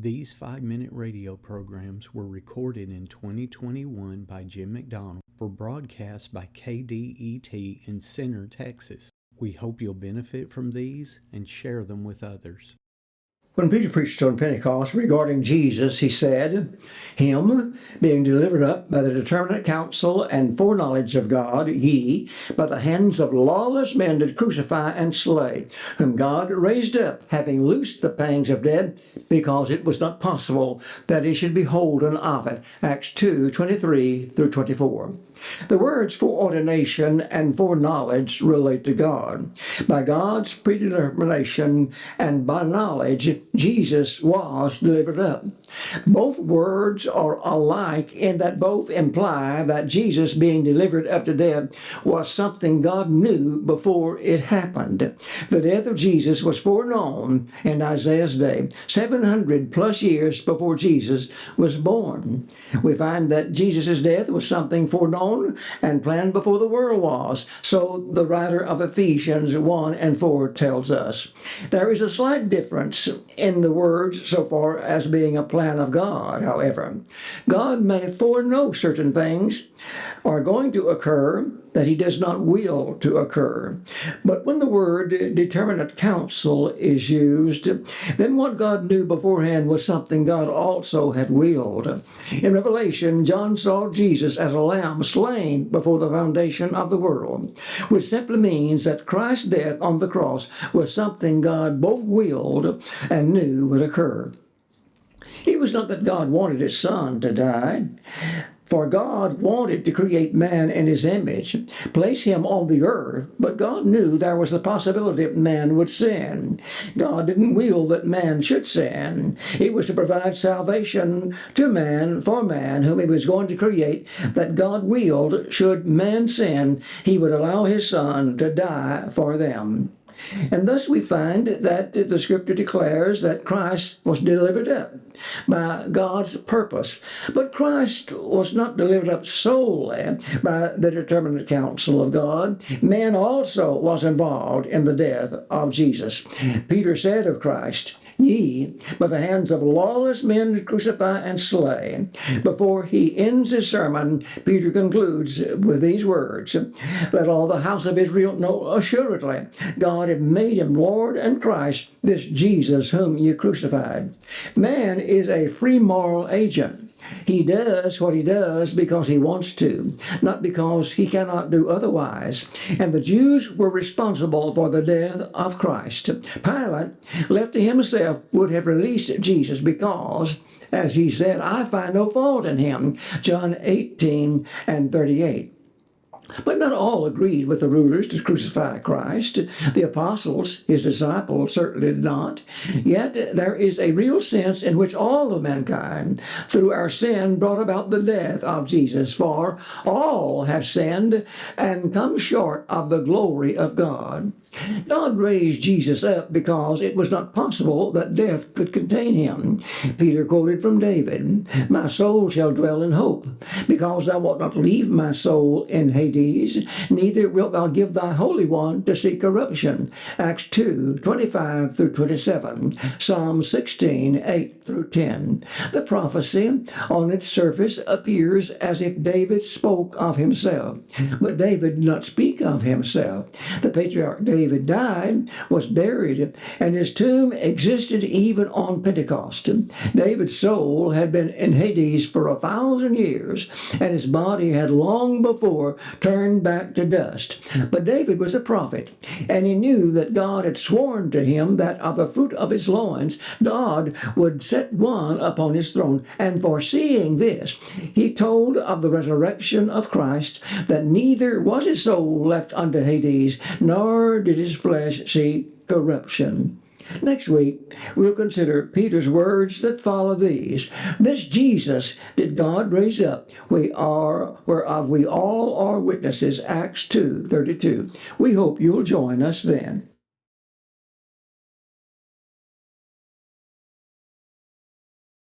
These 5-minute radio programs were recorded in 2021 by Jim McDonald for broadcast by KDET in Center, Texas. We hope you'll benefit from these and share them with others. When Peter preached on Pentecost regarding Jesus, he said, "Him being delivered up by the determinate counsel and foreknowledge of God, ye, by the hands of lawless men did crucify and slay, whom God raised up, having loosed the pangs of death, because it was not possible that he should be holden of it." Acts 2:23-24. The words foreordination and foreknowledge relate to God. By God's predetermination and by knowledge, Jesus was delivered up. Both words are alike in that both imply that Jesus being delivered up to death was something God knew before it happened. The death of Jesus was foreknown in Isaiah's day, 700 plus years before Jesus was born. We find that Jesus' death was something foreknown and planned before the world was. So the writer of Ephesians 1:4 tells us. There is a slight difference in the words so far as being a plan of God, however. God may foreknow certain things are going to occur that he does not will to occur. But when the word determinate counsel is used, then what God knew beforehand was something God also had willed. In Revelation, John saw Jesus as a lamb slain before the foundation of the world, which simply means that Christ's death on the cross was something God both willed and knew would occur. It was not that God wanted his son to die, for God wanted to create man in his image, place him on the earth, but God knew there was the possibility that man would sin. God didn't will that man should sin. It was to provide salvation to man, for man, whom he was going to create, that God willed, should man sin, he would allow his son to die for them. And thus we find that the Scripture declares that Christ was delivered up by God's purpose. But Christ was not delivered up solely by the determinate counsel of God. Man also was involved in the death of Jesus. Peter said of Christ, "Ye, by the hands of lawless men did crucify and slay." Before he ends his sermon, Peter concludes with these words, "Let all the house of Israel know assuredly, God hath made him Lord and Christ, this Jesus whom ye crucified." Man is a free moral agent. He does what he does because he wants to, not because he cannot do otherwise. And the Jews were responsible for the death of Christ. Pilate, left to himself, would have released Jesus because, as he said, "I find no fault in him." John 18:38. But not all agreed with the rulers to crucify Christ. The apostles, his disciples, certainly did not. Yet there is a real sense in which all of mankind, through our sin, brought about the death of Jesus. For all have sinned and come short of the glory of God. God raised Jesus up because it was not possible that death could contain him. Peter quoted from David, "My soul shall dwell in hope, because thou wilt not leave my soul in Hades, neither wilt thou give thy Holy One to see corruption." Acts 2:25-27, Psalm 16:8-10. The prophecy, on its surface, appears as if David spoke of himself, but David did not speak of himself. The patriarch David died, was buried, and his tomb existed even on Pentecost. David's soul had been in Hades for 1,000 years, and his body had long before turned back to dust. But David was a prophet, and he knew that God had sworn to him that of the fruit of his loins God would set one upon his throne. And foreseeing this, he told of the resurrection of Christ, that neither was his soul left unto Hades, nor did his flesh see corruption. Next week, we'll consider Peter's words that follow these. "This Jesus did God raise up, whereof we all are witnesses." Acts 2:32. We hope you'll join us then.